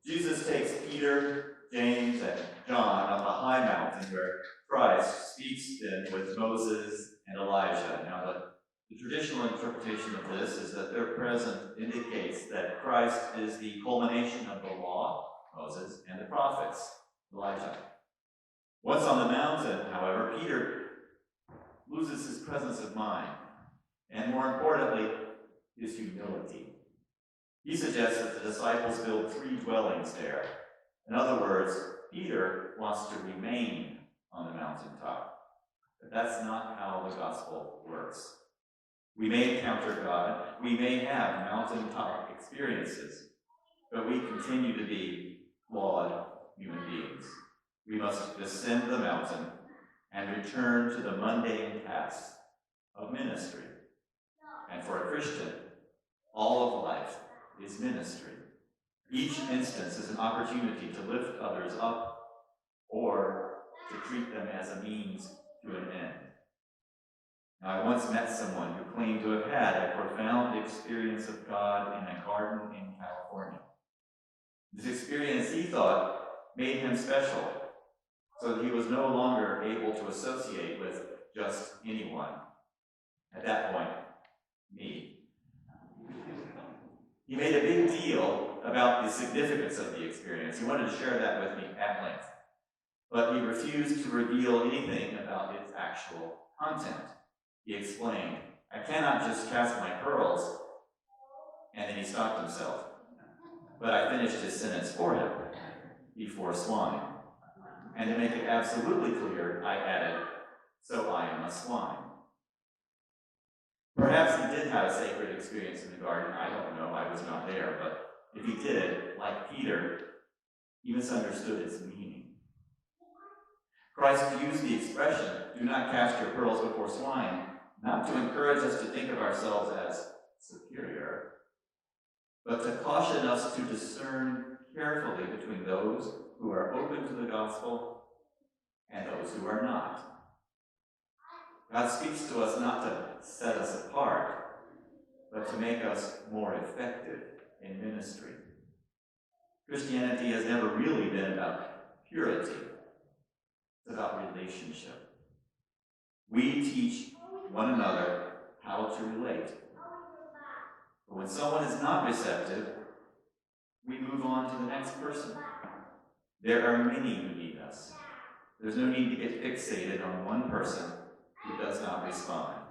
Jesus takes Peter, James, and John up a high mountain where Christ speaks then with Moses and Elijah. Now, the traditional interpretation of this is that their presence indicates that Christ is the culmination of the law, Moses, and the prophets, Elijah. Once on the mountain, however, Peter loses his presence of mind, and more importantly, his humility. He suggests that the disciples build 3 dwellings there. In other words, Peter wants to remain on the mountaintop. But that's not how the gospel works. We may encounter God, we may have mountaintop experiences, but we continue to be flawed human beings. We must descend the mountain and return to the mundane tasks of ministry. And for a Christian, all of life is ministry. Each instance is an opportunity to lift others up or to treat them as a means to an end. Now, I once met someone who claimed to have had a profound experience of God in a garden in California. This experience, he thought, made him special, so that he was no longer able to associate with just anyone. At that point, me. He made a big deal about the significance of the experience. He wanted to share that with me at length, but he refused to reveal anything about its actual content. He explained, "I cannot just cast my pearls," and then he stopped himself. But I finished his sentence for him, "before swine." And to make it absolutely clear, I added, "So I am a swine." Perhaps he did have a sacred experience in the garden. I don't know, I was not there, but if he did, like Peter, he misunderstood its meaning. Christ used the expression, "do not cast your pearls before swine," not to encourage us to think of ourselves as superior, but to caution us to discern carefully between those who are open to the gospel and those who are not. God speaks to us not to set us apart, but to make us more effective in ministry. Christianity has never really been about purity. It's about relationship. We teach one another how to relate. But when someone is not receptive, we move on to the next person. There are many who need us. There's no need to get fixated on one person who does not respond.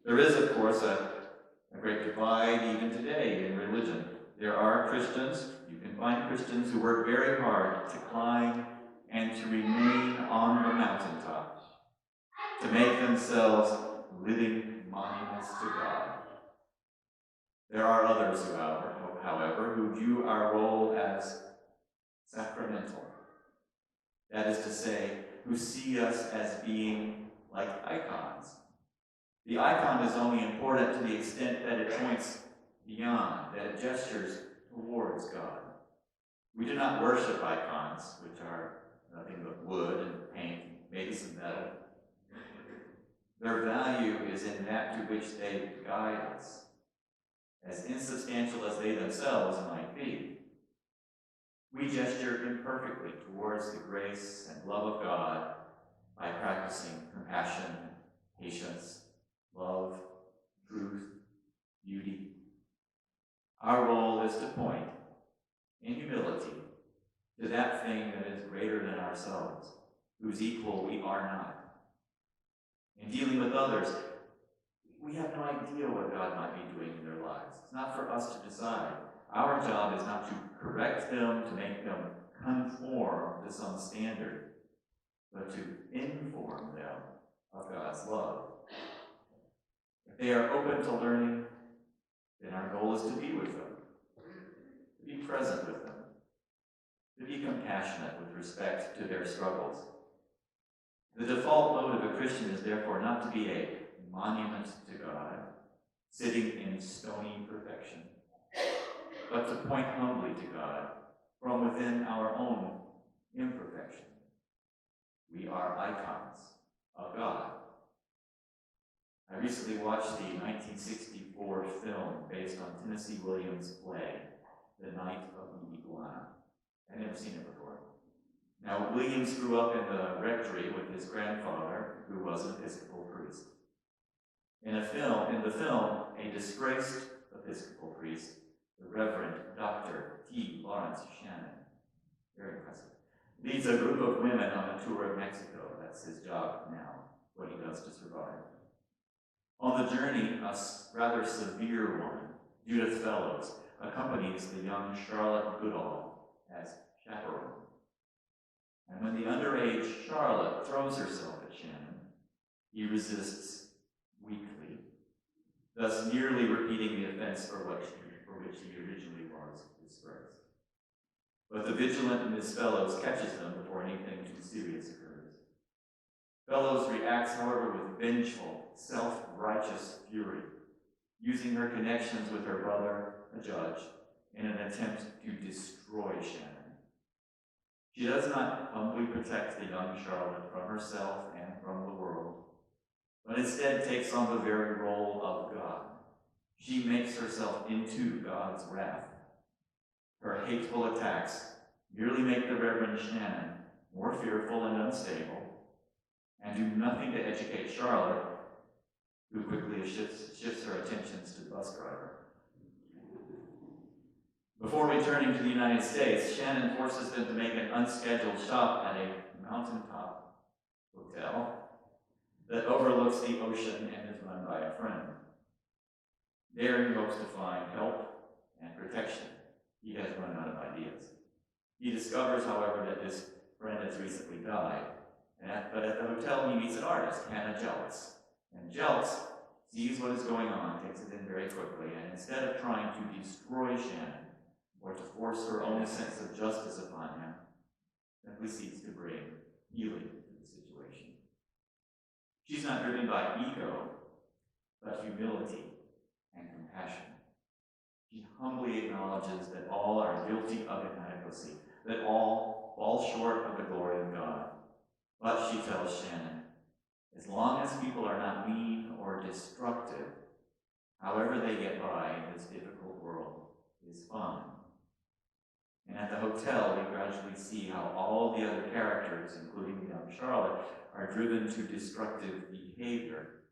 There is, of course, a great divide even today in religion. There are Christians, you can find Christians who work very hard to climb and to remain on the mountaintop, to make themselves living monuments to God. There are others, however, who view our role as sacramental. That is to say, who see us as being like icons. The icon is only important to the extent that it points beyond, that it gestures towards God. We do not worship icons, which are nothing but wood and paint, maybe some metal. Their value is in that to which they guide us, as insubstantial as they themselves might be. We gesture imperfectly towards the grace and love of God by practicing compassion, patience, love, truth, beauty. Our role is to point, in humility, to that thing that is greater than ourselves, whose equal we are not. In dealing with others, we have no idea what God might be doing in their lives. It's not for us to decide. Our job is not to correct them, to make them conform to some standard, but to inform them of God's love. If they are open to learning, then our goal is to be with them, to be present with them, to be compassionate with respect to their struggles. The default mode of a Christian is therefore not to be a monument to God, sitting in stony perfection, but to point humbly to God from within our own imperfection. We are icons of God. I recently watched the 1964 film based on Tennessee Williams' play, The Night of the Iguana. I'd never seen it before. Now, Williams grew up in the rectory with his grandfather, who was an Episcopal priest. In the film, a disgraced Episcopal priest, the Reverend Dr. T. Lawrence Shannon, very impressive, leads a group of women on a tour of Mexico. That's his job now, what he does to survive. On the journey, a rather severe woman, Judith Fellows, accompanies the young Charlotte Goodall as chaperone. And when the underage Charlotte throws herself at Shannon, he resists weakly, thus nearly repeating the offense for which he originally was disgraced. But the vigilant Miss Fellows catches them before anything too serious occurs. Fellows reacts, however, with vengeful, self-righteous fury, using her connections with her brother, a judge, in an attempt to destroy Shannon. She does not humbly protect the young Charlotte from herself and from the world, but instead takes on the very role of God. She makes herself into God's wrath. Her hateful attacks merely make the Reverend Shannon more fearful and unstable, and do nothing to educate Charlotte, who quickly shifts her attentions to the bus driver. Before returning to the United States, Shannon forces them to make an unscheduled stop at a mountaintop hotel that overlooks the ocean and is run by a friend. There he hopes to find help and protection. He has run out of ideas. He discovers, however, that his friend has recently died, but at the hotel he meets an artist, Hannah Jeltz. And Jeltz sees what is going on, takes it in very quickly, and instead of trying to destroy Shannon, or to force her own sense of justice upon him, simply seeks to bring healing to the situation. She's not driven by ego, but humility and compassion. She humbly acknowledges that all are guilty of inadequacy, that all fall short of the glory of God. But she tells Shannon, as long as people are not mean or destructive, however they get by in this difficult world is fine. And at the hotel, we gradually see how all the other characters, including young Charlotte, are driven to destructive behavior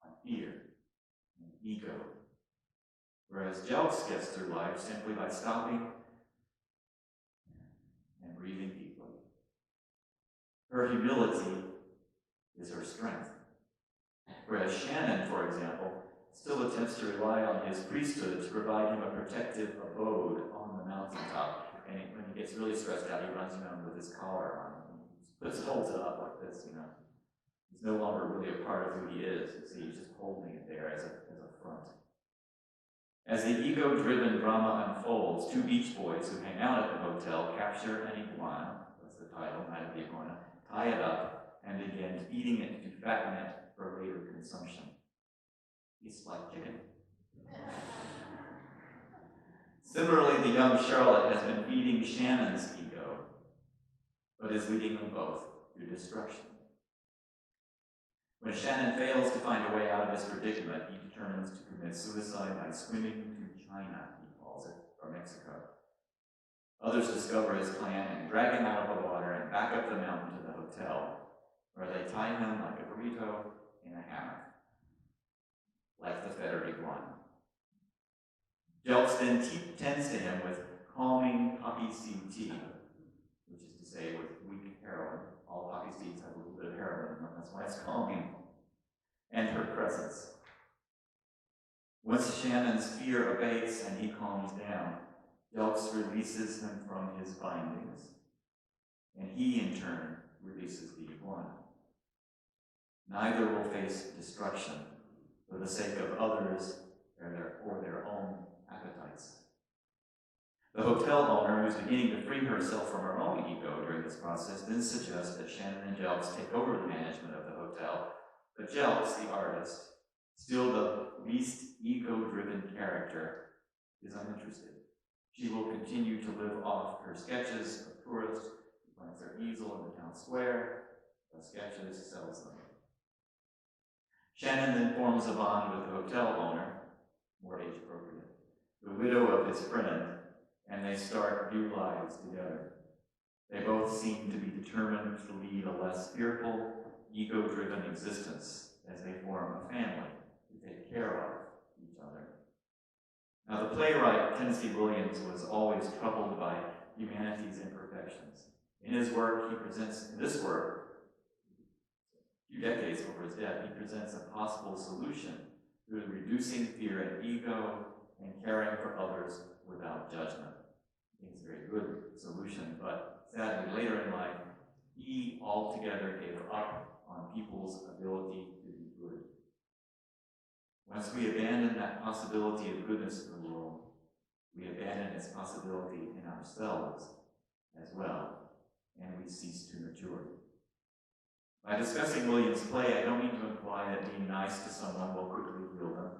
by fear and ego. Whereas Jeltz gets through life simply by stopping and breathing deeply. Her humility is her strength. Whereas Shannon, for example, still attempts to rely on his priesthood to provide him a protective abode on the mountaintop. And when he gets really stressed out, he runs around with his collar on. He holds it up like this, you know. He's no longer really a part of who he is. You see, he's just holding it there as a front. As the ego-driven drama unfolds, two beach boys who hang out at the hotel capture an iguana, that's the title, Night of the Iguana, tie it up, and begin feeding it to fatten it for later consumption. It's like chicken. Similarly, the young Charlotte has been feeding Shannon's ego, but is leading them both to destruction. When Shannon fails to find a way out of his predicament, he determines to commit suicide by swimming to China, he calls it, or Mexico. Others discover his plan and drag him out of the water and back up the mountain to the hotel, where they tie him like a burrito in a hammock, like the fettered iguana. Jeltz then tends to him with calming poppy seed tea, which is to say with weak heroin. All poppy seeds have a little bit of heroin in them, that's why it's calming. And her presence. Once Shannon's fear abates and he calms down, Jeltz releases him from his bindings, and he in turn releases the iguana. Neither will face destruction for the sake of others or their own appetites. The hotel owner, who's beginning to free herself from her own ego during this process, then suggests that Shannon and Jeltz take over the management of the hotel, but Jeltz, the artist, still the least ego-driven character, is uninterested. She will continue to live off her sketches of tourists who plants their easel in the town square, the sketches, sells them. Shannon then forms a bond with the hotel owner, more age-appropriate, the widow of his friend, and they start new lives together. They both seem to be determined to lead a less fearful, ego-driven existence as they form a family to take care of each other. Now, the playwright Tennessee Williams was always troubled by humanity's imperfections. In his work, in this work, a few decades before his death, he presents a possible solution through reducing fear and ego and caring for others without judgment. I think it's a very good solution, but sadly, later in life, he altogether gave up on people's ability to be good. Once we abandon that possibility of goodness in the world, we abandon its possibility in ourselves as well, and we cease to mature. By discussing Williams' play, I don't mean to imply that being nice to someone will quickly heal them.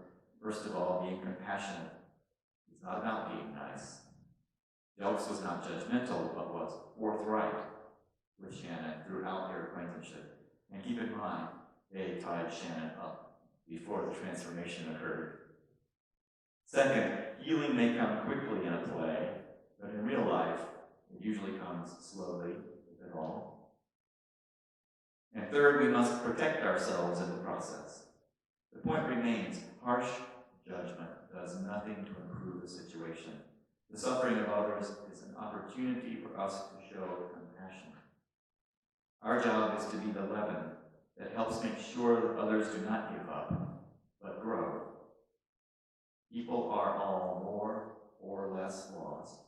First of all, being compassionate is not about being nice. Jelks was not judgmental, but was forthright with Shannon throughout their acquaintanceship. And keep in mind, they tied Shannon up before the transformation occurred. Second, healing may come quickly in a play, but in real life, it usually comes slowly, if at all. And third, we must protect ourselves in the process. The point remains, harsh judgment does nothing to improve the situation. The suffering of others is an opportunity for us to show compassion. Our job is to be the leaven that helps make sure that others do not give up, but grow. People are all more or less lost.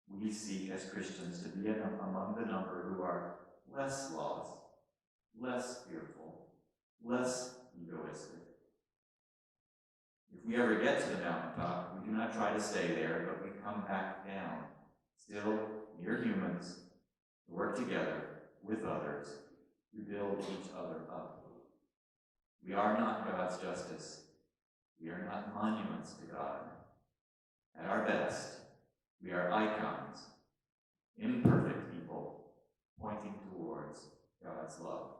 We seek as Christians to be among the number who are less lost, less fearful, less egoistic. If we ever get to the mountaintop, we do not try to stay there, but we come back down, still mere humans, to work together with others, to build each other up. We are not God's justice. We are not monuments to God. At our best, we are icons, imperfect people, pointing towards God's love.